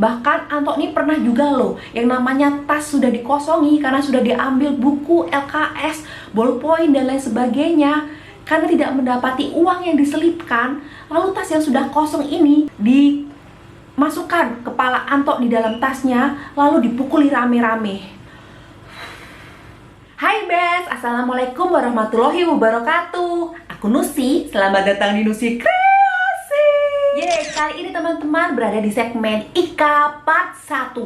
Bahkan Anto ini pernah juga loh yang namanya tas sudah dikosongi karena sudah diambil buku, LKS, ballpoint dan lain sebagainya. Karena tidak mendapati uang yang diselipkan, lalu tas yang sudah kosong ini dimasukkan kepala Anto di dalam tasnya, lalu dipukuli rame-rame. Hai Bes, Assalamualaikum warahmatullahi wabarakatuh. Aku Nusi, selamat datang di Nusi Kreasi. Yeay, kali ini teman-teman berada di segmen Ika Part 1.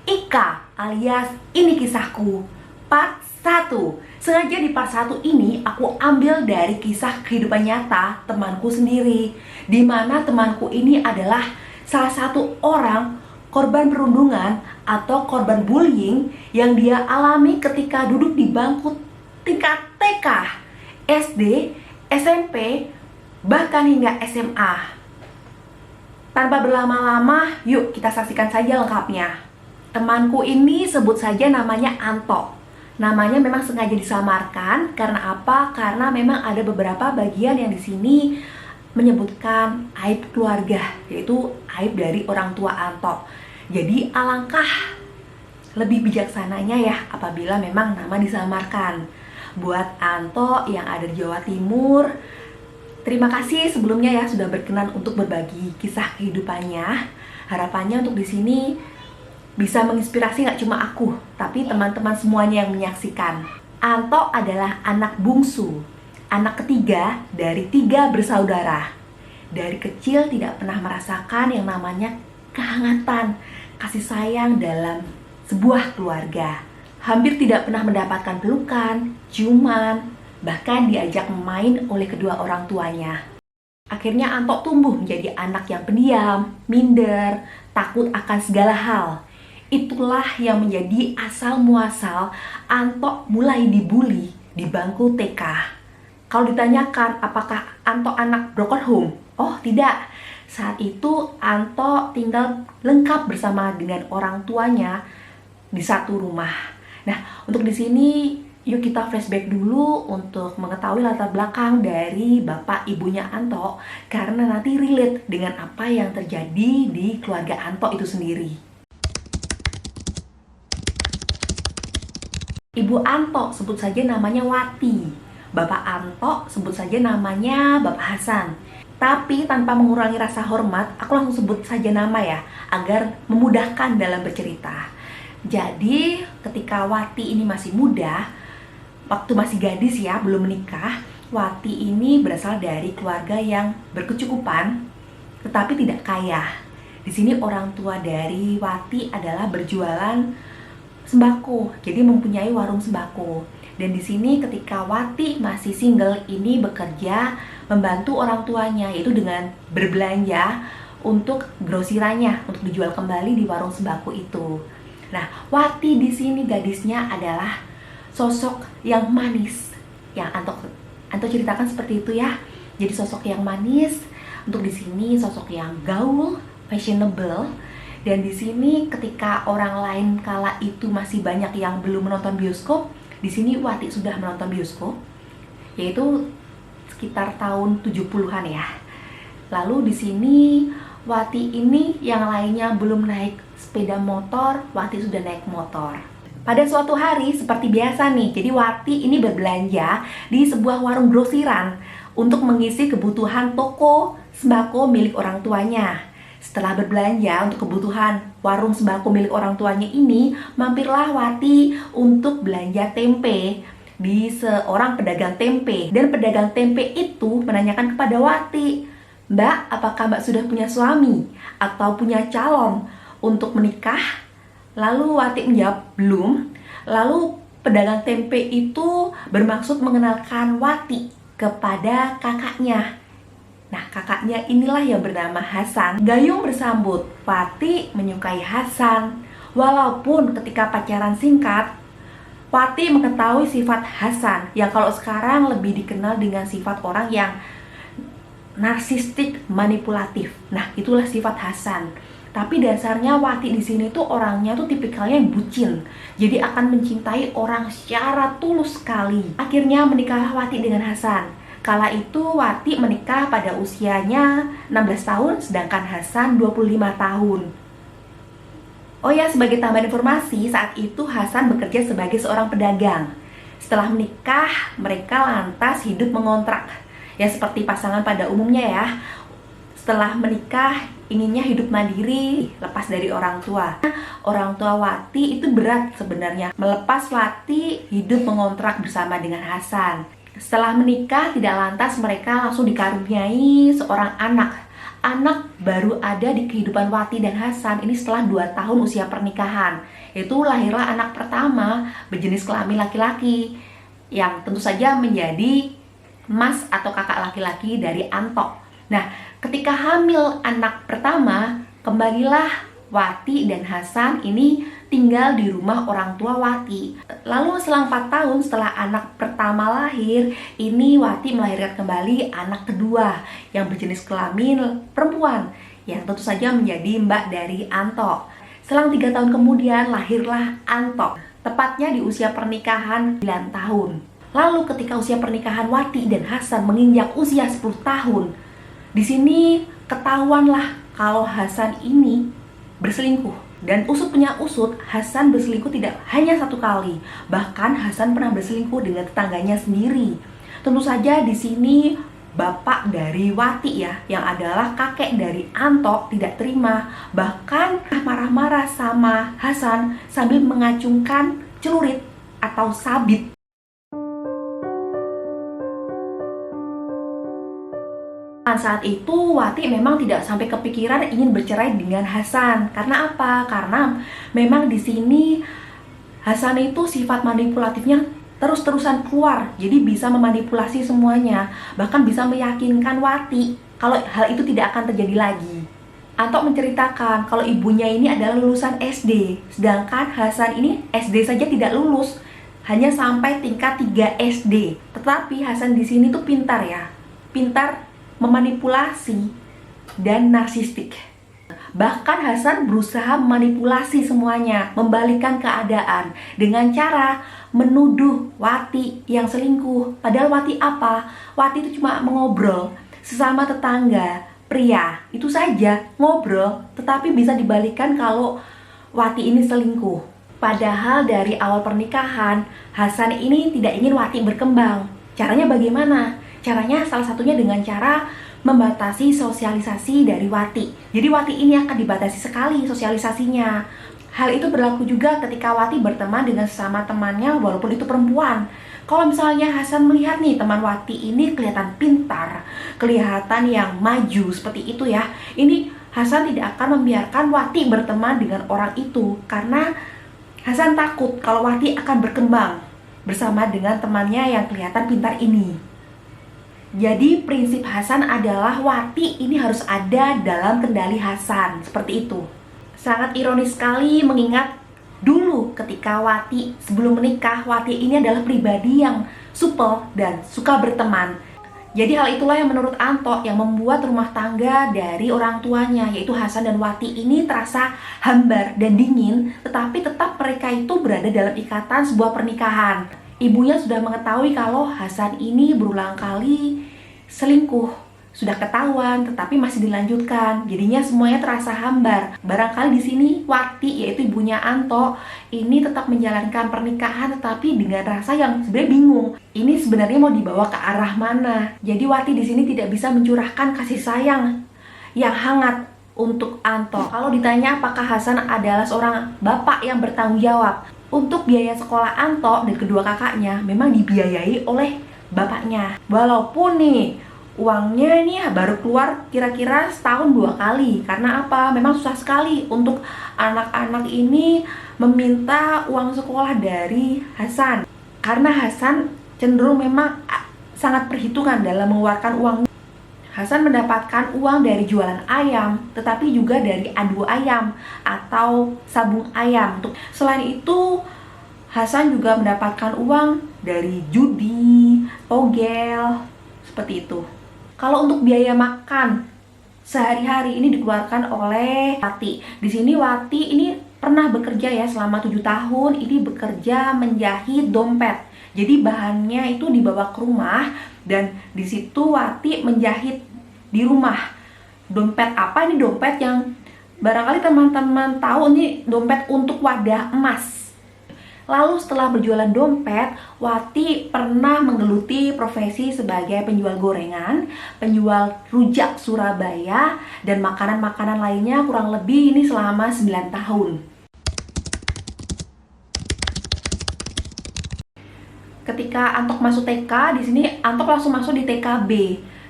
Ika alias Ini Kisahku Part 1. Sengaja di part 1 ini aku ambil dari kisah kehidupan nyata temanku sendiri, di mana temanku ini adalah salah satu orang korban perundungan atau korban bullying yang dia alami ketika duduk di bangku tingkat TK, SD, SMP, bahkan hingga SMA. Tanpa berlama-lama, yuk kita saksikan saja lengkapnya. Temanku ini sebut saja namanya Anto. Namanya memang sengaja disamarkan karena apa? Karena memang ada beberapa bagian yang di sini menyebutkan aib keluarga, yaitu aib dari orang tua Anto. Jadi alangkah lebih bijaksananya ya apabila memang nama disamarkan. Buat Anto yang ada di Jawa Timur, terima kasih sebelumnya ya sudah berkenan untuk berbagi kisah kehidupannya. Harapannya untuk di sini bisa menginspirasi gak cuma aku, tapi teman-teman semuanya yang menyaksikan. Anto adalah anak bungsu, anak ketiga dari 3 bersaudara. Dari kecil tidak pernah merasakan yang namanya kehangatan, kasih sayang dalam sebuah keluarga. Hampir tidak pernah mendapatkan pelukan, ciuman, bahkan diajak main oleh kedua orang tuanya. Akhirnya Anto tumbuh menjadi anak yang pendiam, minder, takut akan segala hal. Itulah yang menjadi asal muasal Anto mulai dibully di bangku TK. Kalau ditanyakan apakah Anto anak broken home? Oh tidak, saat itu Anto tinggal lengkap bersama dengan orang tuanya di satu rumah. Nah, untuk di sini yuk kita flashback dulu untuk mengetahui latar belakang dari bapak ibunya Anto, karena nanti relate dengan apa yang terjadi di keluarga Anto itu sendiri. Ibu Anto sebut saja namanya Wati. Bapak Anto sebut saja namanya Bapak Hasan. Tapi tanpa mengurangi rasa hormat, aku langsung sebut saja nama ya, agar memudahkan dalam bercerita. Jadi ketika Wati ini masih muda, waktu masih gadis ya, belum menikah, Wati ini berasal dari keluarga yang berkecukupan, tetapi tidak kaya. Di sini orang tua dari Wati adalah berjualan sembako, jadi mempunyai warung sembako. Dan di sini ketika Wati masih single ini bekerja membantu orang tuanya, yaitu dengan berbelanja untuk grosirannya untuk dijual kembali di warung sembako itu. Nah, Wati di sini gadisnya adalah sosok yang manis, yang Anto ceritakan seperti itu ya. Jadi sosok yang manis, untuk di sini sosok yang gaul, fashionable. Dan di sini ketika orang lain kala itu masih banyak yang belum menonton bioskop, di sini Wati sudah menonton bioskop, yaitu sekitar tahun 70-an ya. Lalu di sini Wati ini yang lainnya belum naik sepeda motor, Wati sudah naik motor. Pada suatu hari seperti biasa nih, jadi Wati ini berbelanja di sebuah warung grosiran untuk mengisi kebutuhan toko sembako milik orang tuanya. Setelah berbelanja untuk kebutuhan warung sembako milik orang tuanya ini, mampirlah Wati untuk belanja tempe di seorang pedagang tempe. Dan pedagang tempe itu menanyakan kepada Wati, "Mbak, apakah Mbak sudah punya suami atau punya calon untuk menikah?" Lalu Wati menjawab, "Belum." Lalu pedagang tempe itu bermaksud mengenalkan Wati kepada kakaknya. Nah, kakaknya inilah yang bernama Hasan. Gayung bersambut, Wati menyukai Hasan. Walaupun ketika pacaran singkat, Wati mengetahui sifat Hasan yang kalau sekarang lebih dikenal dengan sifat orang yang narsistik, manipulatif. Nah, itulah sifat Hasan. Tapi dasarnya Wati di sini tuh orangnya tuh tipikalnya yang bucin. Jadi akan mencintai orang secara tulus sekali. Akhirnya menikahlah Wati dengan Hasan. Kala itu Wati menikah pada usianya 16 tahun, sedangkan Hasan 25 tahun. Oh ya, sebagai tambahan informasi, saat itu Hasan bekerja sebagai seorang pedagang. Setelah menikah, mereka lantas hidup mengontrak. Ya seperti pasangan pada umumnya ya. Setelah menikah, inginnya hidup mandiri, lepas dari orang tua. Orang tua Wati itu berat sebenarnya. Melepas Wati hidup mengontrak bersama dengan Hasan. Setelah menikah, tidak lantas mereka langsung dikaruniai seorang anak. Anak baru ada di kehidupan Wati dan Hasan ini setelah 2 tahun usia pernikahan. Itu lahirlah anak pertama berjenis kelamin laki-laki, yang tentu saja menjadi mas atau kakak laki-laki dari Anto. Nah, ketika hamil anak pertama, kembalilah Wati dan Hasan ini tinggal di rumah orang tua Wati. Lalu selang 4 tahun setelah anak pertama lahir, ini Wati melahirkan kembali anak kedua yang berjenis kelamin perempuan, yang tentu saja menjadi mbak dari Anto. Selang 3 tahun kemudian lahirlah Anto, tepatnya di usia pernikahan 9 tahun. Lalu ketika usia pernikahan Wati dan Hasan menginjak usia 10 tahun, di sini ketahuanlah kalau Hasan ini berselingkuh. Dan usut punya usut, Hasan berselingkuh tidak hanya 1 kali. Bahkan Hasan pernah berselingkuh dengan tetangganya sendiri. Tentu saja di sini bapak dari Wati ya, yang adalah kakek dari Anto, tidak terima. Bahkan marah-marah sama Hasan sambil mengacungkan celurit atau sabit. Saat itu Wati memang tidak sampai kepikiran ingin bercerai dengan Hasan. Karena apa? Karena memang di sini Hasan itu sifat manipulatifnya terus-terusan keluar. Jadi bisa memanipulasi semuanya, bahkan bisa meyakinkan Wati kalau hal itu tidak akan terjadi lagi. Anto menceritakan kalau ibunya ini adalah lulusan SD, sedangkan Hasan ini SD saja tidak lulus, hanya sampai tingkat 3 SD. Tetapi Hasan di sini tuh pintar ya, pintar memanipulasi dan narsistik. Bahkan Hasan berusaha memanipulasi semuanya, membalikkan keadaan dengan cara menuduh Wati yang selingkuh. Padahal Wati apa? Wati itu cuma mengobrol sesama tetangga pria, itu saja ngobrol, tetapi bisa dibalikkan kalau Wati ini selingkuh. Padahal dari awal pernikahan, Hasan ini tidak ingin Wati berkembang. Caranya bagaimana? Caranya salah satunya dengan cara membatasi sosialisasi dari Wati. Jadi Wati ini akan dibatasi sekali sosialisasinya. Hal itu berlaku juga ketika Wati berteman dengan sesama temannya walaupun itu perempuan. Kalau misalnya Hasan melihat nih teman Wati ini kelihatan pintar, kelihatan yang maju seperti itu ya, ini Hasan tidak akan membiarkan Wati berteman dengan orang itu, karena Hasan takut kalau Wati akan berkembang bersama dengan temannya yang kelihatan pintar ini. Jadi prinsip Hasan adalah Wati ini harus ada dalam kendali Hasan, seperti itu. Sangat ironis sekali mengingat dulu ketika Wati sebelum menikah, Wati ini adalah pribadi yang supel dan suka berteman. Jadi hal itulah yang menurut Anto yang membuat rumah tangga dari orang tuanya, yaitu Hasan dan Wati ini terasa hambar dan dingin, tetapi tetap mereka itu berada dalam ikatan sebuah pernikahan. Ibunya sudah mengetahui kalau Hasan ini berulang kali selingkuh, sudah ketahuan tetapi masih dilanjutkan. Jadinya semuanya terasa hambar. Barangkali di sini Wati, yaitu ibunya Anto, ini tetap menjalankan pernikahan tetapi dengan rasa yang sebenarnya bingung. Ini sebenarnya mau dibawa ke arah mana? Jadi Wati di sini tidak bisa mencurahkan kasih sayang yang hangat untuk Anto. Kalau ditanya apakah Hasan adalah seorang bapak yang bertanggung jawab, untuk biaya sekolah Anto dan kedua kakaknya memang dibiayai oleh bapaknya. Walaupun nih uangnya ini baru keluar kira-kira setahun 2 kali. Karena apa? Memang susah sekali untuk anak-anak ini meminta uang sekolah dari Hasan. Karena Hasan cenderung memang sangat perhitungan dalam mengeluarkan uang. Hasan mendapatkan uang dari jualan ayam, tetapi juga dari adu ayam atau sabung ayam. Selain itu, Hasan juga mendapatkan uang dari judi, togel, seperti itu. Kalau untuk biaya makan sehari-hari ini dikeluarkan oleh Wati. Di sini Wati ini pernah bekerja ya selama 7 tahun. Ini bekerja menjahit dompet. Jadi bahannya itu dibawa ke rumah dan di situ Wati menjahit di rumah. Dompet apa? Ini dompet yang Barangkali teman-teman tahu nih dompet untuk wadah emas. Lalu setelah berjualan dompet, Wati pernah menggeluti profesi sebagai penjual gorengan, penjual rujak Surabaya, dan makanan-makanan lainnya kurang lebih ini selama 9 tahun. Ketika Antok masuk TK, di sini Antok langsung masuk di TKB,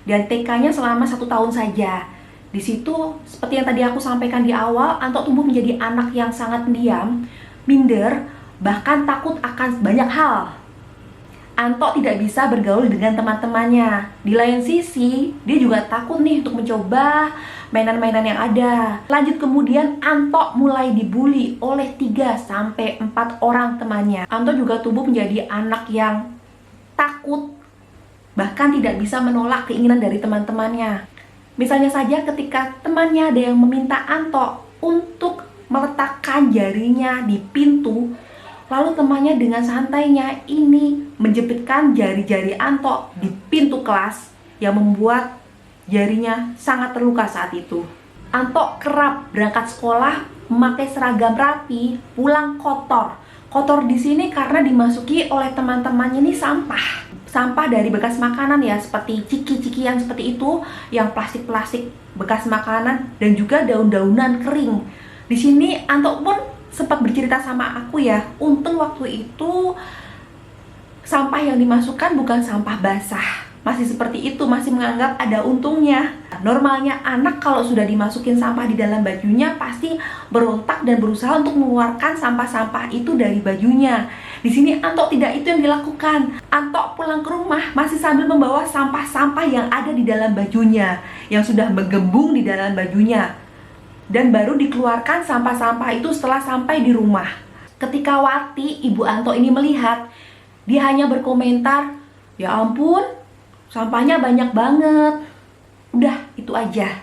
dan TK-nya selama 1 tahun saja. Di situ, seperti yang tadi aku sampaikan di awal, Antok tumbuh menjadi anak yang sangat pendiam, minder, bahkan takut akan banyak hal. Antok tidak bisa bergaul dengan teman-temannya. Di lain sisi, dia juga takut nih untuk mencoba mainan-mainan yang ada. Lanjut kemudian, Antok mulai dibully oleh 3-4 orang temannya. Antok juga tumbuh menjadi anak yang takut, bahkan tidak bisa menolak keinginan dari teman-temannya. Misalnya saja ketika temannya ada yang meminta Antok untuk meletakkan jarinya di pintu, lalu temannya dengan santainya ini menjepitkan jari-jari Antok di pintu kelas yang membuat jarinya sangat terluka saat itu. Antok kerap berangkat sekolah memakai seragam rapi, pulang kotor. Kotor di sini karena dimasuki oleh teman-temannya ini sampah. Sampah dari bekas makanan ya, seperti ciki-cikian seperti itu, yang plastik-plastik bekas makanan, dan juga daun-daunan kering. Di sini Antok pun sempat bercerita sama aku ya, untung waktu itu sampah yang dimasukkan bukan sampah basah. Masih seperti itu, masih menganggap ada untungnya. Normalnya anak kalau sudah dimasukin sampah di dalam bajunya pasti berontak dan berusaha untuk mengeluarkan sampah-sampah itu dari bajunya. Di sini Antok tidak itu yang dilakukan. Antok pulang ke rumah masih sambil membawa sampah-sampah yang ada di dalam bajunya, yang sudah menggembung di dalam bajunya. Dan baru dikeluarkan sampah-sampah itu setelah sampai di rumah. Ketika Wati, ibu Antok ini melihat, dia hanya berkomentar, "Ya ampun, sampahnya banyak banget." Udah, itu aja.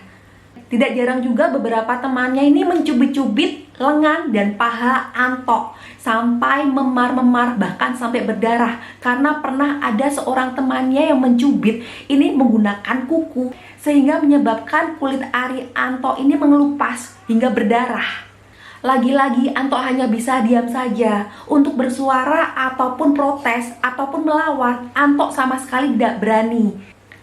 Tidak jarang juga beberapa temannya ini mencubit-cubit lengan dan paha Antok sampai memar-memar, bahkan sampai berdarah, karena pernah ada seorang temannya yang mencubit ini menggunakan kuku, sehingga menyebabkan kulit ari Antok ini mengelupas hingga berdarah. Lagi-lagi Antok hanya bisa diam saja. Untuk bersuara ataupun protes ataupun melawan, Antok sama sekali tidak berani.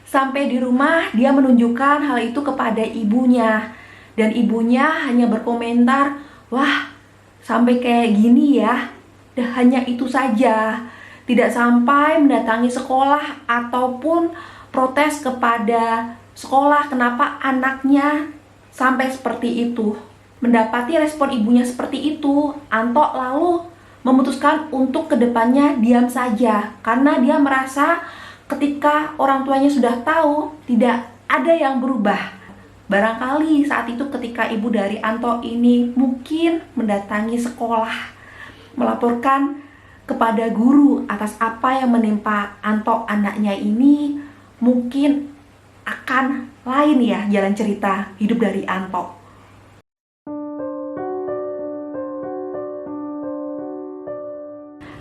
Sampai di rumah dia menunjukkan hal itu kepada ibunya, dan ibunya hanya berkomentar, "Wah, sampai kayak gini ya." Dan hanya itu saja, tidak sampai mendatangi sekolah ataupun protes kepada sekolah kenapa anaknya sampai seperti itu. Mendapati respon ibunya seperti itu, Antok lalu memutuskan untuk kedepannya diam saja, karena dia merasa ketika orang tuanya sudah tahu, tidak ada yang berubah. Barangkali saat itu ketika ibu dari Antok ini mungkin mendatangi sekolah, melaporkan kepada guru atas apa yang menimpa Antok anaknya ini, mungkin akan lain ya jalan cerita hidup dari Antok.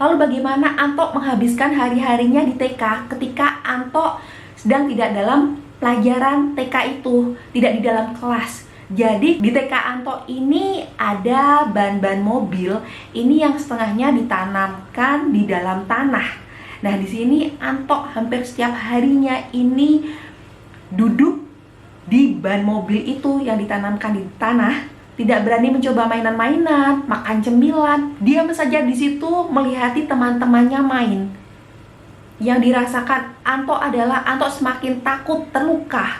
Lalu bagaimana Antok menghabiskan hari-harinya di TK ketika Antok sedang tidak dalam pelajaran TK itu, tidak di dalam kelas. Jadi di TK Antok ini ada ban-ban mobil ini yang setengahnya ditanamkan di dalam tanah. Nah, di sini Antok hampir setiap harinya ini duduk di ban mobil itu yang ditanamkan di tanah. Tidak berani mencoba mainan-mainan, makan cemilan, diam saja di situ melihati teman-temannya main. Yang dirasakan Antok adalah Antok semakin takut terluka,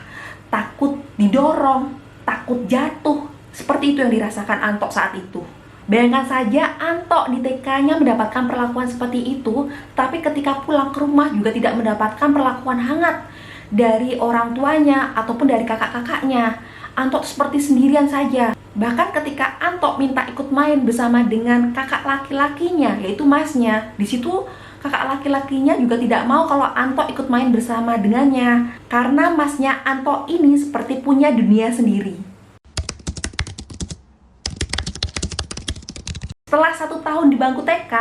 takut didorong, takut jatuh. Seperti itu yang dirasakan Antok saat itu. Bayangkan saja Antok di TK-nya mendapatkan perlakuan seperti itu, tapi ketika pulang ke rumah juga tidak mendapatkan perlakuan hangat dari orang tuanya ataupun dari kakak-kakaknya. Antok seperti sendirian saja. Bahkan ketika Antok minta ikut main bersama dengan kakak laki-lakinya, yaitu masnya, di situ kakak laki-lakinya juga tidak mau kalau Antok ikut main bersama dengannya, karena masnya Antok ini seperti punya dunia sendiri. Setelah 1 tahun di bangku TK,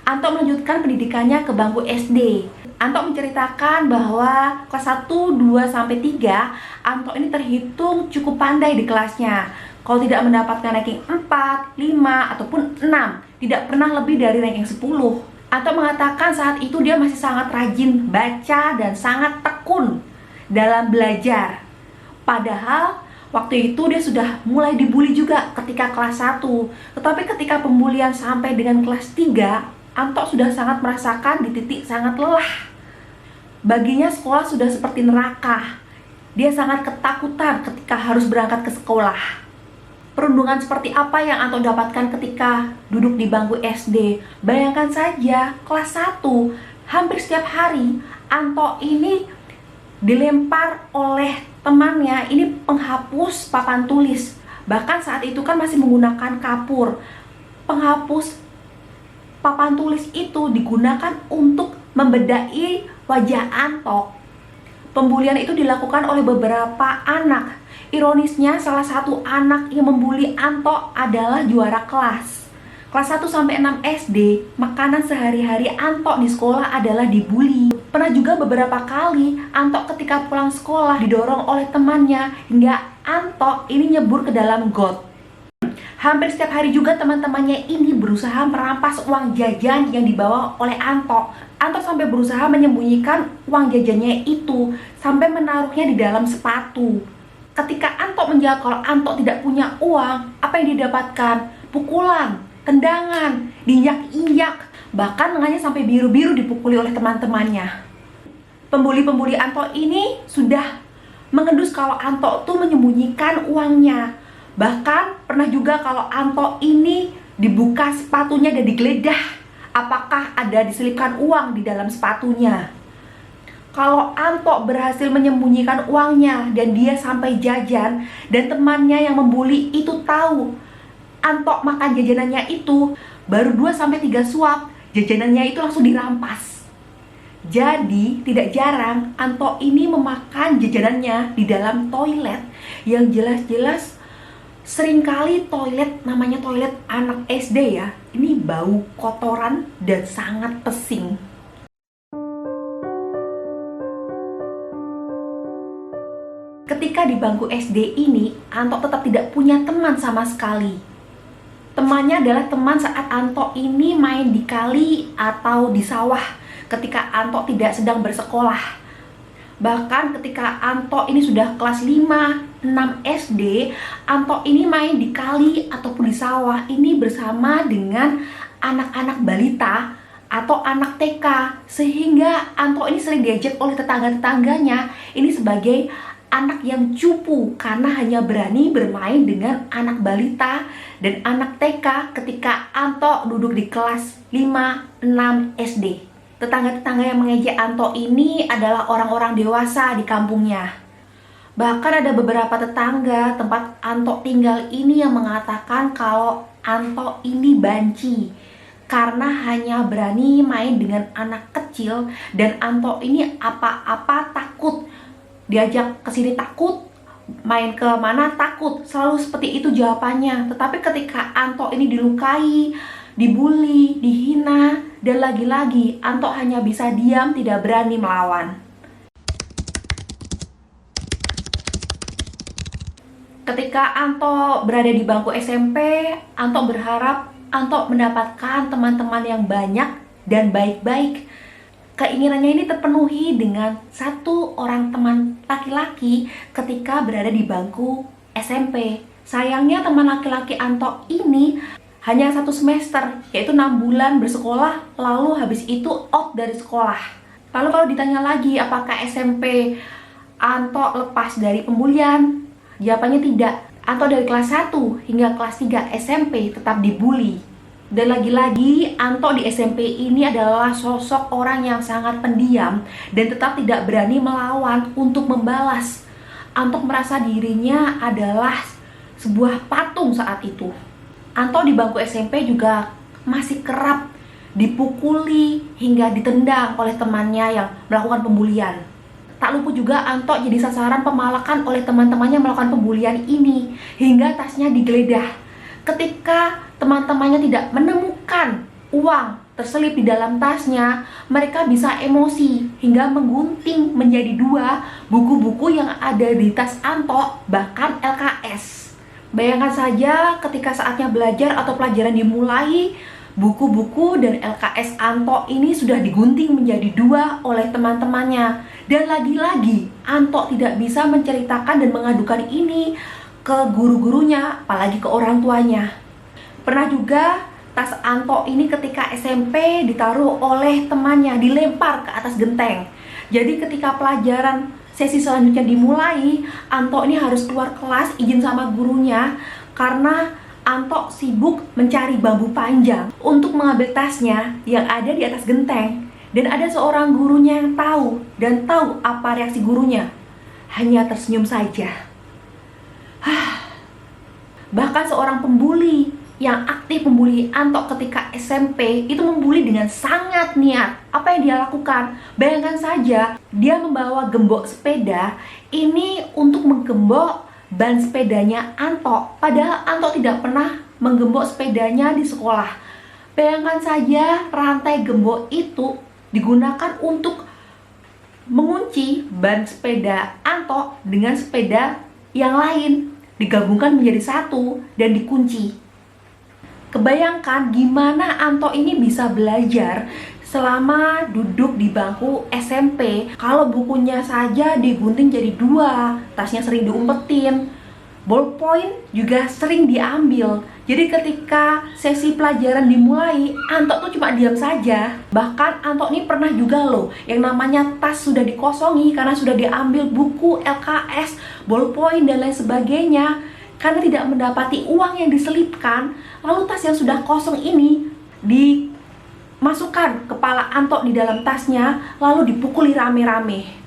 Antok melanjutkan pendidikannya ke bangku SD. Antok menceritakan bahwa kelas 1, 2, sampai 3, Antok ini terhitung cukup pandai di kelasnya. Kalau tidak mendapatkan ranking 4, 5, ataupun 6, tidak pernah lebih dari ranking 10. Anto mengatakan saat itu dia masih sangat rajin baca dan sangat tekun dalam belajar. Padahal waktu itu dia sudah mulai dibully juga ketika kelas 1. Tetapi ketika pembulian sampai dengan kelas 3, Anto sudah sangat merasakan di titik sangat lelah. Baginya sekolah sudah seperti neraka. Dia sangat ketakutan ketika harus berangkat ke sekolah. Perundungan seperti apa yang Anto dapatkan ketika duduk di bangku SD? Bayangkan saja, kelas 1, hampir setiap hari Anto ini dilempar oleh temannya, ini penghapus papan tulis. Bahkan saat itu kan masih menggunakan kapur. Penghapus papan tulis itu digunakan untuk membedai wajah Anto. Pembulian itu dilakukan oleh beberapa anak. Ironisnya salah satu anak yang membuli Anto adalah juara kelas. Kelas 1 sampai 6 SD, makanan sehari-hari Anto di sekolah adalah dibully. Pernah juga beberapa kali Anto ketika pulang sekolah didorong oleh temannya hingga Anto ini nyebur ke dalam got. Hampir setiap hari juga teman-temannya ini berusaha merampas uang jajan yang dibawa oleh Anto. Anto sampai berusaha menyembunyikan uang jajannya itu sampai menaruhnya di dalam sepatu. Ketika Anto menjawab kalau Anto tidak punya uang, apa yang didapatkan? Pukulan, tendangan, diinjak-injak, bahkan lengannya sampai biru-biru dipukuli oleh teman-temannya. Pembuli-pembuli Anto ini sudah mengendus kalau Anto tuh menyembunyikan uangnya. Bahkan pernah juga kalau Anto ini dibuka sepatunya dan digeledah, apakah ada diselipkan uang di dalam sepatunya. Kalau Anto berhasil menyembunyikan uangnya dan dia sampai jajan, dan temannya yang membuli itu tahu Anto makan jajanannya itu, baru 2-3 suap, jajanannya itu langsung dirampas. Jadi tidak jarang Anto ini memakan jajanannya di dalam toilet yang jelas-jelas seringkali toilet, namanya toilet anak SD ya, ini bau kotoran dan sangat pesing. Ketika di bangku SD ini, Anto tetap tidak punya teman sama sekali. Temannya adalah teman saat Anto ini main di kali atau di sawah ketika Anto tidak sedang bersekolah. Bahkan ketika Anto ini sudah kelas 5, 6 SD, Anto ini main di kali ataupun di sawah ini bersama dengan anak-anak balita atau anak TK. Sehingga Anto ini sering diajak oleh tetangga-tetangganya ini sebagai anak yang cupu karena hanya berani bermain dengan anak balita dan anak TK ketika Anto duduk di kelas 5, 6 SD. Tetangga-tetangga yang mengejek Anto ini adalah orang-orang dewasa di kampungnya. Bahkan ada beberapa tetangga tempat Anto tinggal ini yang mengatakan kalau Anto ini banci karena hanya berani main dengan anak kecil, dan Anto ini apa-apa takut. Diajak ke sini takut, main ke mana takut, selalu seperti itu jawabannya. Tetapi ketika Anto ini dilukai, dibully, dihina, dan lagi-lagi Anto hanya bisa diam, tidak berani melawan. Ketika Anto berada di bangku SMP, Anto berharap Anto mendapatkan teman-teman yang banyak dan baik-baik. Keinginannya ini terpenuhi dengan satu orang teman laki-laki ketika berada di bangku SMP. Sayangnya teman laki-laki Anto ini hanya 1 semester, yaitu 6 bulan bersekolah, lalu habis itu out dari sekolah. Lalu kalau ditanya lagi apakah SMP Anto lepas dari pembulian, jawabannya tidak. Anto dari kelas 1 hingga kelas 3 SMP tetap dibully. Dan lagi-lagi Anto di SMP ini adalah sosok orang yang sangat pendiam dan tetap tidak berani melawan untuk membalas. Anto merasa dirinya adalah sebuah patung saat itu. Anto di bangku SMP juga masih kerap dipukuli hingga ditendang oleh temannya yang melakukan pembulian. Tak luput juga Anto jadi sasaran pemalakan oleh teman-temannya melakukan pembulian ini hingga tasnya digeledah. Ketika teman-temannya tidak menemukan uang terselip di dalam tasnya, mereka bisa emosi hingga menggunting menjadi 2 buku-buku yang ada di tas Anto, bahkan LKS. Bayangkan saja ketika saatnya belajar atau pelajaran dimulai, buku-buku dan LKS Anto ini sudah digunting menjadi dua oleh teman-temannya. Dan lagi-lagi, Anto tidak bisa menceritakan dan mengadukan ini ke guru-gurunya, apalagi ke orang tuanya. Pernah juga tas Anto ini ketika SMP ditaruh oleh temannya, dilempar ke atas genteng. Jadi ketika pelajaran sesi selanjutnya dimulai, Anto ini harus keluar kelas izin sama gurunya karena Anto sibuk mencari bambu panjang untuk mengambil tasnya yang ada di atas genteng. Dan ada seorang gurunya yang tahu dan tahu apa reaksi gurunya. Hanya tersenyum saja. Bahkan seorang pembuli yang aktif membuli Anto ketika SMP itu membuli dengan sangat niat. Apa yang dia lakukan? Bayangkan saja, dia membawa gembok sepeda ini untuk menggembok ban sepedanya Anto. Padahal Anto tidak pernah menggembok sepedanya di sekolah. Bayangkan saja, rantai gembok itu digunakan untuk mengunci ban sepeda Anto dengan sepeda yang lain, digabungkan menjadi satu dan dikunci. Kebayangkan gimana Anto ini bisa belajar selama duduk di bangku SMP kalau bukunya saja digunting jadi dua, tasnya sering diumpetin, ballpoint juga sering diambil. Jadi ketika sesi pelajaran dimulai, Anto tuh cuma diam saja. Bahkan Anto ini pernah juga loh yang namanya tas sudah dikosongi karena sudah diambil buku, LKS, ballpoint dan lain sebagainya. Karena tidak mendapati uang yang diselipkan, lalu tas yang sudah kosong ini dimasukkan kepala Anto di dalam tasnya, lalu dipukuli rame-rame.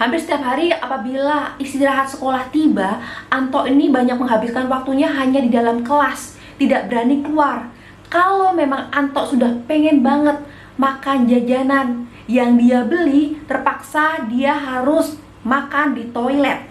Hampir setiap hari apabila istirahat sekolah tiba, Anto ini banyak menghabiskan waktunya hanya di dalam kelas, tidak berani keluar. Kalau memang Anto sudah pengen banget makan jajanan yang dia beli, terpaksa dia harus makan di toilet.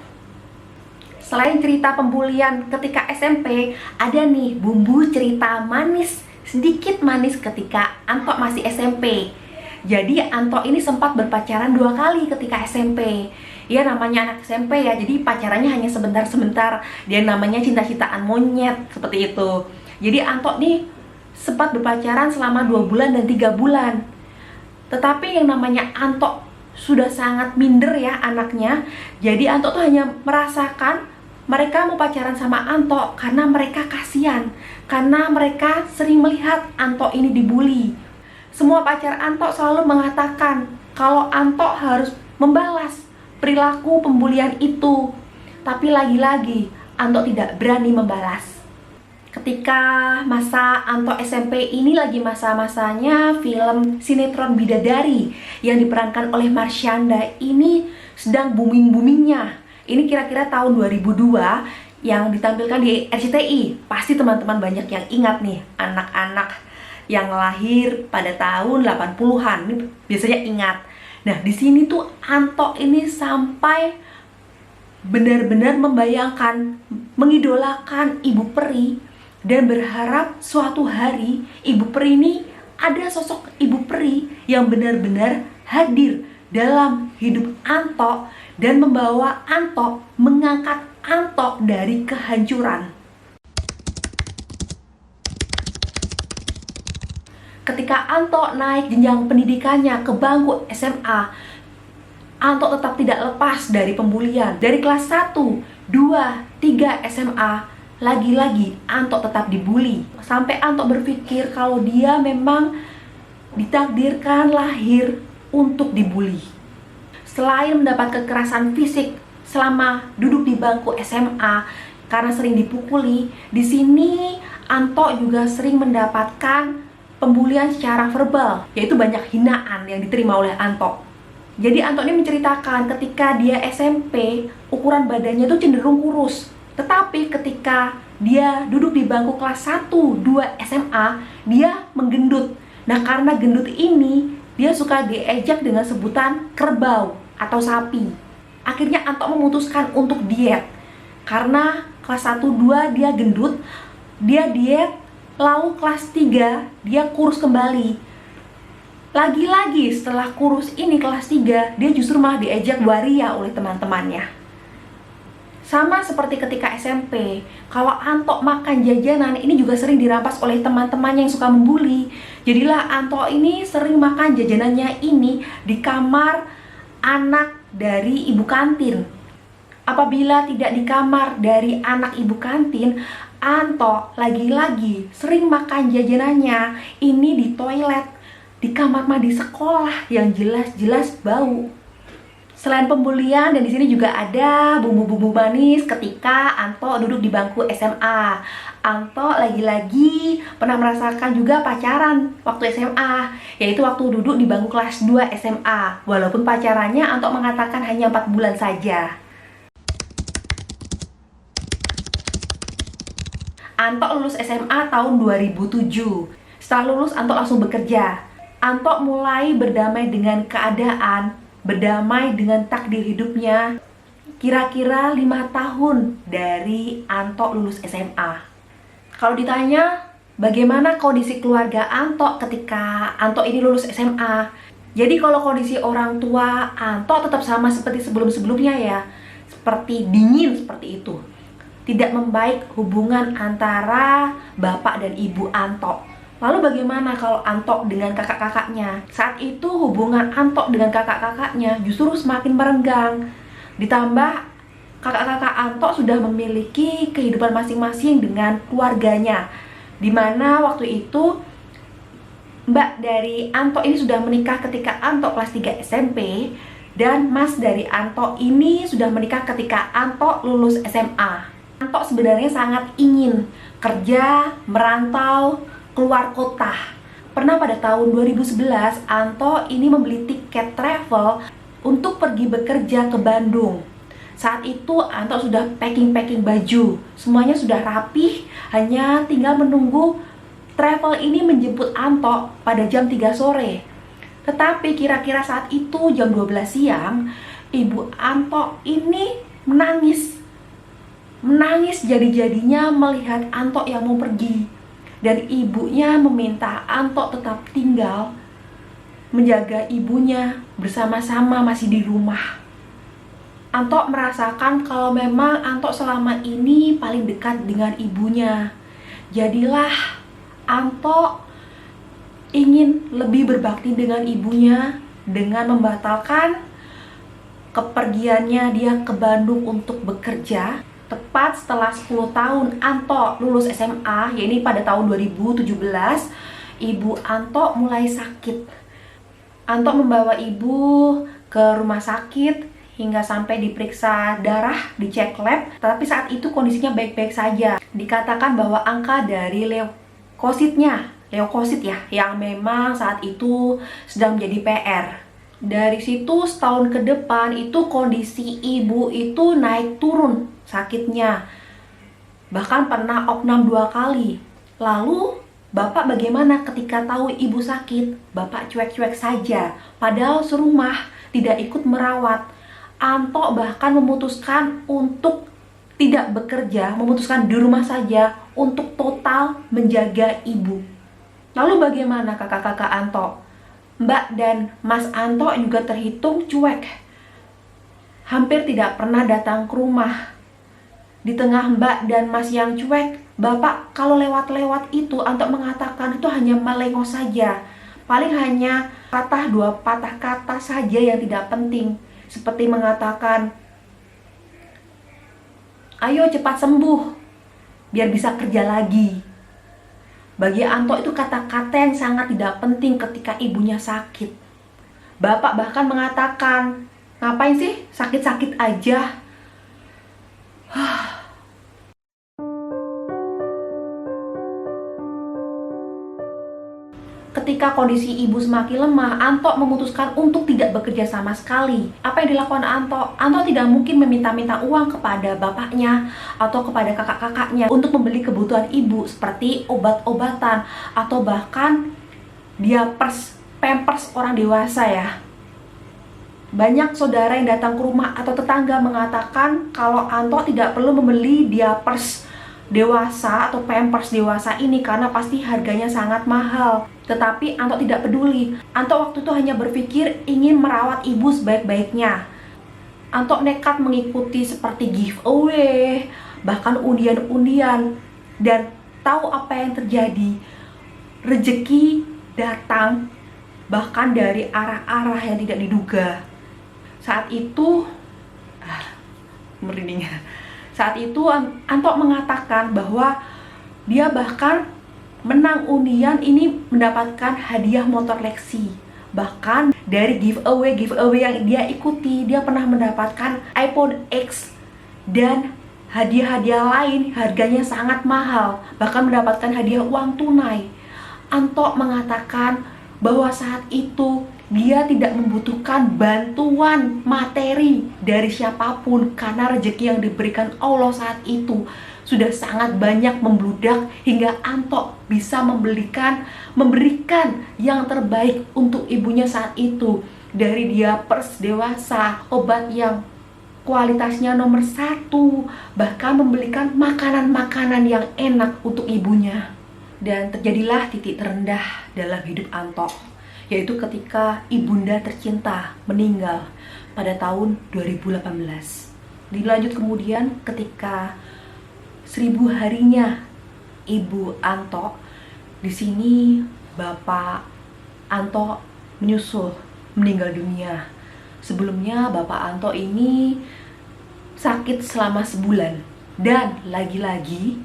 Selain cerita pembulian ketika SMP, ada nih bumbu cerita manis, sedikit manis ketika Anto masih SMP. Jadi Anto ini sempat berpacaran 2 kali ketika SMP. Ya namanya anak SMP ya, jadi pacarannya hanya sebentar-sebentar. Dia namanya cinta-cintaan monyet, seperti itu. Jadi Anto nih sempat berpacaran selama 2 bulan dan 3 bulan. Tetapi yang namanya Anto sudah sangat minder ya anaknya. Jadi Anto tuh hanya merasakan mereka mau pacaran sama Anto karena mereka kasihan, karena mereka sering melihat Anto ini dibully. Semua pacar Anto selalu mengatakan kalau Anto harus membalas perilaku pembulian itu. Tapi lagi-lagi Anto tidak berani membalas. Ketika masa Anto SMP ini lagi masa-masanya film sinetron Bidadari yang diperankan oleh Marsyanda ini sedang booming-boomingnya. Ini kira-kira tahun 2002 yang ditampilkan di RCTI. Pasti teman-teman banyak yang ingat nih, anak-anak yang lahir pada tahun 80-an ini biasanya ingat. Nah, di sini tuh Anto ini sampai benar-benar membayangkan, mengidolakan Ibu Peri dan berharap suatu hari Ibu Peri ini ada sosok Ibu Peri yang benar-benar hadir dalam hidup Anto dan membawa Anto, mengangkat Anto dari kehancuran. Ketika Anto naik jenjang pendidikannya ke bangku SMA, Anto tetap tidak lepas dari pembulian. Dari kelas 1, 2, 3 SMA, lagi-lagi Anto tetap dibully. Sampai Anto berpikir kalau dia memang ditakdirkan lahir untuk dibully. Selain mendapat kekerasan fisik selama duduk di bangku SMA karena sering dipukuli, di sini Anto juga sering mendapatkan pembulian secara verbal, yaitu banyak hinaan yang diterima oleh Anto. Jadi Anto ini menceritakan ketika dia SMP, ukuran badannya tuh cenderung kurus. Tetapi ketika dia duduk di bangku kelas 1, 2 SMA, dia menggendut. Nah, karena gendut ini, dia suka diejek dengan sebutan kerbau atau sapi. Akhirnya Anto memutuskan untuk diet. Karena kelas 1, 2 dia gendut, dia diet, lalu kelas 3 dia kurus kembali. Lagi-lagi setelah kurus ini kelas 3, dia justru malah diajak waria oleh teman-temannya. Sama seperti ketika SMP, kalau Anto makan jajanan ini juga sering dirampas oleh teman-temannya yang suka membuli. Jadilah Anto ini sering makan jajanannya ini di kamar anak dari ibu kantin. Apabila tidak di kamar dari anak ibu kantin, Anto lagi-lagi sering makan jajanannya ini di toilet, di kamar mandi sekolah yang jelas-jelas bau. Selain pembulian, dan di sini juga ada bumbu-bumbu manis ketika Anto duduk di bangku SMA. Anto lagi-lagi pernah merasakan juga pacaran waktu SMA, yaitu waktu duduk di bangku kelas 2 SMA. Walaupun pacarannya Anto mengatakan hanya 4 bulan saja. Anto lulus SMA tahun 2007. Setelah lulus, Anto langsung bekerja. Anto mulai berdamai dengan keadaan, berdamai dengan takdir hidupnya kira-kira 5 tahun dari Anto lulus SMA. Kalau ditanya bagaimana kondisi keluarga Anto ketika Anto ini lulus SMA, jadi kalau kondisi orang tua Anto tetap sama seperti sebelum-sebelumnya ya, seperti dingin seperti itu. Tidak membaik hubungan antara bapak dan ibu Anto. Lalu bagaimana kalau Anto dengan kakak-kakaknya? Saat itu hubungan Anto dengan kakak-kakaknya justru semakin merenggang. Ditambah kakak-kakak Anto sudah memiliki kehidupan masing-masing dengan keluarganya. Dimana waktu itu mbak dari Anto ini sudah menikah ketika Anto kelas 3 SMP. Dan mas dari Anto ini sudah menikah ketika Anto lulus SMA. Anto sebenarnya sangat ingin kerja, merantau, keluar kota. Pernah pada tahun 2011, Anto ini membeli tiket travel untuk pergi bekerja ke Bandung. Saat itu Anto sudah packing baju, semuanya sudah rapih, hanya tinggal menunggu travel ini menjemput Anto pada jam 3 sore. Tetapi kira-kira saat itu jam 12 siang, ibu Anto ini menangis jadi-jadinya melihat Anto yang mau pergi. Dan ibunya meminta Anto tetap tinggal menjaga ibunya, bersama-sama masih di rumah. Anto merasakan kalau memang Anto selama ini paling dekat dengan ibunya. Jadilah Anto ingin lebih berbakti dengan ibunya dengan membatalkan kepergiannya dia ke Bandung untuk bekerja. Tepat setelah 10 tahun Anto lulus SMA, yaitu pada tahun 2017, ibu Anto mulai sakit. Anto membawa ibu ke rumah sakit hingga sampai diperiksa darah, dicek lab, tapi saat itu kondisinya baik-baik saja. Dikatakan bahwa angka dari leukosit ya, yang memang saat itu sedang menjadi PR. Dari situ setahun ke depan itu kondisi ibu itu naik turun sakitnya, bahkan pernah opnam 2 kali. Lalu bapak bagaimana ketika tahu ibu sakit? Bapak cuek-cuek saja, padahal serumah tidak ikut merawat. Anto bahkan memutuskan untuk tidak bekerja, memutuskan di rumah saja untuk total menjaga ibu. Lalu bagaimana kakak-kakak Anto? Mbak dan Mas Anto juga terhitung cuek, hampir tidak pernah datang ke rumah. Di tengah Mbak dan Mas yang cuek, Bapak kalau lewat-lewat itu Anto mengatakan itu hanya melengos saja. Paling hanya dua patah kata saja yang tidak penting, seperti mengatakan, "Ayo cepat sembuh biar bisa kerja lagi." Bagi Anto itu kata-kata yang sangat tidak penting ketika ibunya sakit. Bapak bahkan mengatakan, "Ngapain sih sakit-sakit aja?" Ketika kondisi ibu semakin lemah, Anto memutuskan untuk tidak bekerja sama sekali. Apa yang dilakukan Anto? Anto tidak mungkin meminta-minta uang kepada bapaknya atau kepada kakak-kakaknya untuk membeli kebutuhan ibu seperti obat-obatan atau bahkan pampers orang dewasa ya. Banyak saudara yang datang ke rumah atau tetangga mengatakan kalau Anto tidak perlu membeli diapers dewasa atau pampers dewasa ini karena pasti harganya sangat mahal. Tetapi Anto tidak peduli. Anto waktu itu hanya berpikir ingin merawat ibu sebaik-baiknya. Anto nekat mengikuti seperti giveaway, bahkan undian-undian, dan tahu apa yang terjadi. Rezeki datang bahkan dari arah-arah yang tidak diduga. Saat itu merinding. Saat itu Anto mengatakan bahwa dia bahkan menang undian ini mendapatkan hadiah motor Lexi. Bahkan dari giveaway yang dia ikuti, dia pernah mendapatkan iPhone X dan hadiah-hadiah lain harganya sangat mahal, bahkan mendapatkan hadiah uang tunai. Anto mengatakan bahwa saat itu dia tidak membutuhkan bantuan materi dari siapapun karena rezeki yang diberikan Allah saat itu sudah sangat banyak membludak hingga Anto bisa memberikan yang terbaik untuk ibunya saat itu. Dari dia pers dewasa, obat yang kualitasnya nomor 1, bahkan membelikan makanan-makanan yang enak untuk ibunya. Dan terjadilah titik terendah dalam hidup Anto, yaitu ketika ibunda tercinta meninggal pada tahun 2018. Dilanjut kemudian ketika 1000 harinya ibu Anto, di sini bapak Anto menyusul meninggal dunia. Sebelumnya bapak Anto ini sakit selama sebulan, dan lagi-lagi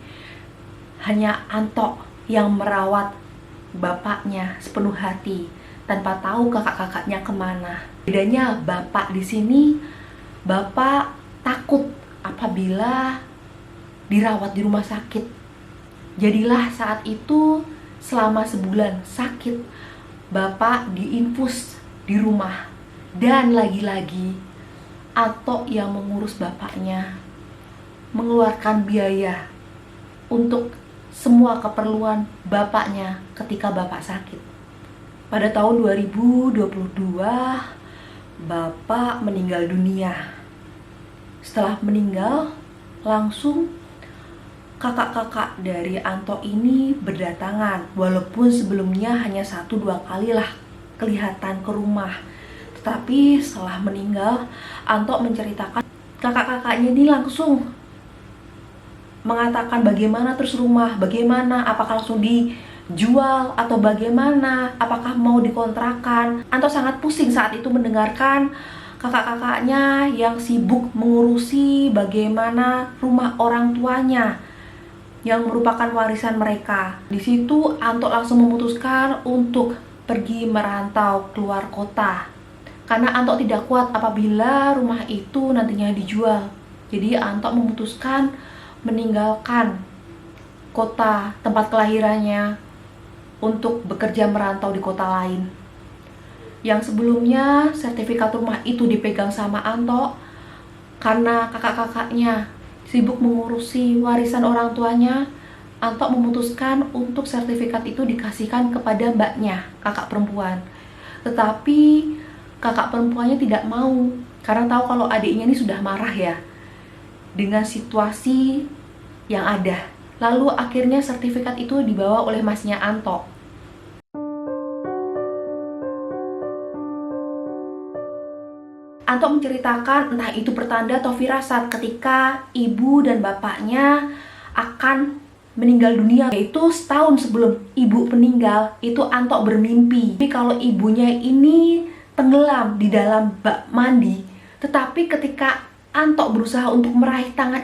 hanya Anto yang merawat bapaknya sepenuh hati tanpa tahu kakak-kakaknya kemana. Bedanya bapak di sini, bapak takut apabila dirawat di rumah sakit. Jadilah saat itu selama sebulan sakit, bapak diinfus di rumah, dan lagi-lagi Anto yang mengurus bapaknya, mengeluarkan biaya untuk semua keperluan bapaknya ketika bapak sakit. Pada tahun 2022, bapak meninggal dunia. Setelah meninggal, langsung kakak-kakak dari Anto ini berdatangan. Walaupun sebelumnya hanya 1-2 kali lah kelihatan ke rumah. Tetapi setelah meninggal, Anto menceritakan kakak-kakaknya ini langsung mengatakan bagaimana terus rumah, bagaimana, apakah langsung dijual atau bagaimana, apakah mau dikontrakan. Anto sangat pusing saat itu mendengarkan kakak-kakaknya yang sibuk mengurusi bagaimana rumah orang tuanya yang merupakan warisan mereka. Di situ Anto langsung memutuskan untuk pergi merantau keluar kota, karena Anto tidak kuat apabila rumah itu nantinya dijual. Jadi Anto memutuskan meninggalkan kota tempat kelahirannya untuk bekerja merantau di kota lain. Yang sebelumnya sertifikat rumah itu dipegang sama Anto, karena kakak-kakaknya sibuk mengurusi warisan orang tuanya. Anto memutuskan untuk sertifikat itu dikasihkan kepada mbaknya, kakak perempuan. Tetapi kakak perempuannya tidak mau, karena tahu kalau adiknya ini sudah marah ya dengan situasi yang ada. Lalu akhirnya sertifikat itu dibawa oleh masnya Anto. Anto menceritakan entah itu pertanda atau firasat ketika ibu dan bapaknya akan meninggal dunia, yaitu setahun sebelum ibu meninggal itu Anto bermimpi kalau ibunya ini tenggelam di dalam bak mandi. Tetapi ketika Anto berusaha untuk meraih tangan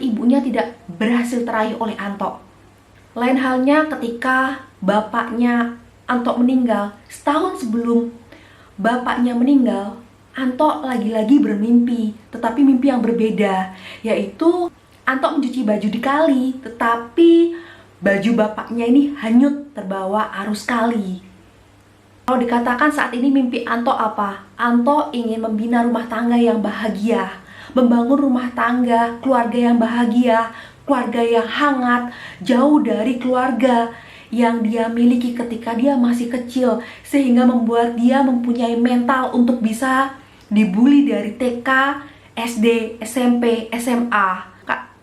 ibunya tidak berhasil teraih oleh Anto. Lain halnya ketika bapaknya Anto meninggal. Setahun sebelum bapaknya meninggal, Anto lagi-lagi bermimpi, tetapi mimpi yang berbeda, yaitu Anto mencuci baju di kali, tetapi baju bapaknya ini hanyut terbawa arus kali. Kalau dikatakan saat ini mimpi Anto apa? Anto ingin membina rumah tangga yang bahagia, membangun rumah tangga, keluarga yang bahagia, keluarga yang hangat, jauh dari keluarga yang dia miliki ketika dia masih kecil, sehingga membuat dia mempunyai mental untuk bisa dibully dari TK, SD, SMP, SMA.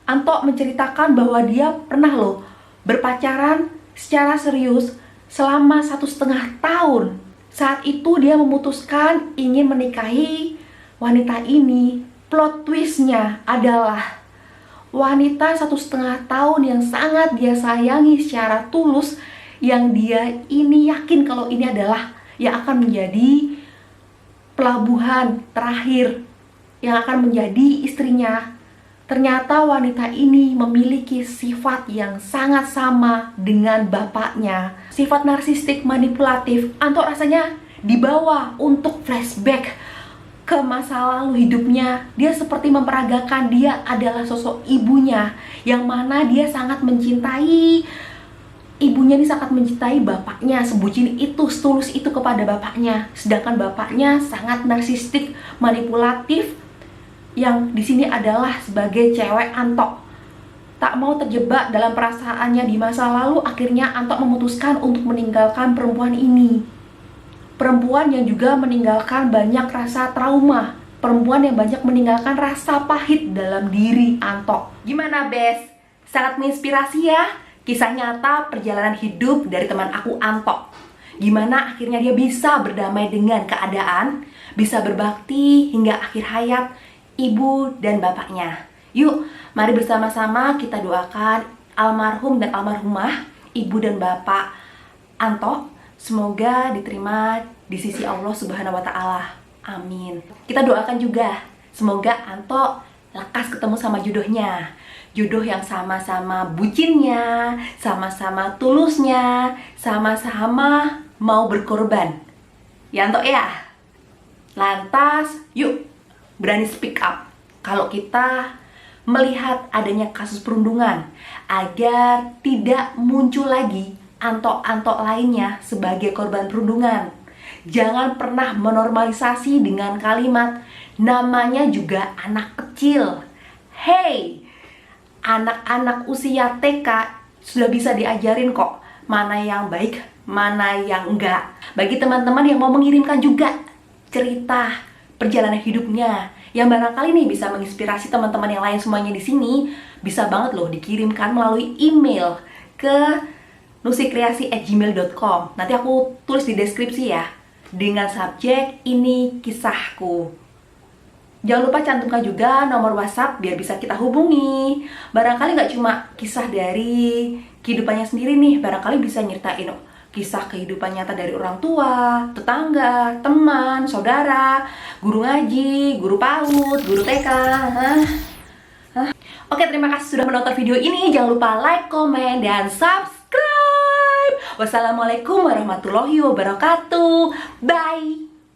Anto menceritakan bahwa dia pernah loh berpacaran secara serius selama 1,5 tahun. Saat itu dia memutuskan ingin menikahi wanita ini. Plot twistnya adalah wanita 1,5 tahun yang sangat dia sayangi secara tulus, yang dia ini yakin kalau ini adalah yang akan menjadi pelabuhan terakhir, yang akan menjadi istrinya. Ternyata wanita ini memiliki sifat yang sangat sama dengan bapaknya. Sifat narsistik manipulatif. Anto rasanya dibawa untuk flashback ke masa lalu hidupnya. Dia seperti memperagakan dia adalah sosok ibunya, yang mana dia sangat mencintai ibunya, ini sangat mencintai bapaknya, sebucin itu, setulus itu kepada bapaknya. Sedangkan bapaknya sangat narsistik manipulatif, yang di sini adalah sebagai cewek Anto. Tak mau terjebak dalam perasaannya di masa lalu, akhirnya Anto memutuskan untuk meninggalkan perempuan ini. Perempuan yang juga meninggalkan banyak rasa trauma, perempuan yang banyak meninggalkan rasa pahit dalam diri Anto. Gimana Bes? Sangat menginspirasi ya kisah nyata perjalanan hidup dari teman aku Anto. Gimana akhirnya dia bisa berdamai dengan keadaan, bisa berbakti hingga akhir hayat ibu dan bapaknya. Yuk, mari bersama-sama kita doakan almarhum dan almarhumah ibu dan bapak Anto. Semoga diterima di sisi Allah Subhanahu wa Ta'ala. Amin. Kita doakan juga semoga Anto lekas ketemu sama jodohnya. Jodoh yang sama-sama bucinnya, sama-sama tulusnya, sama-sama mau berkorban. Ya Anto ya. Lantas, yuk berani speak up kalau kita melihat adanya kasus perundungan, agar tidak muncul lagi Anto-Anto lainnya sebagai korban perundungan. Jangan pernah menormalisasi dengan kalimat namanya juga anak kecil. Hey, anak-anak usia TK sudah bisa diajarin kok mana yang baik, mana yang enggak. Bagi teman-teman yang mau mengirimkan juga cerita perjalanan hidupnya yang barangkali nih bisa menginspirasi teman-teman yang lain semuanya di sini, bisa banget loh dikirimkan melalui email ke nusikreasi@gmail.com. Nanti aku tulis di deskripsi ya, dengan subjek ini kisahku. Jangan lupa cantumkan juga nomor WhatsApp biar bisa kita hubungi. Barangkali nggak cuma kisah dari kehidupannya sendiri nih, barangkali bisa nyeritain kisah kehidupan nyata dari orang tua, tetangga, teman, saudara, guru ngaji, guru PAUD, guru TK. Oke, terima kasih sudah menonton video ini. Jangan lupa like, komen, dan subscribe. Wassalamualaikum warahmatullahi wabarakatuh. Bye.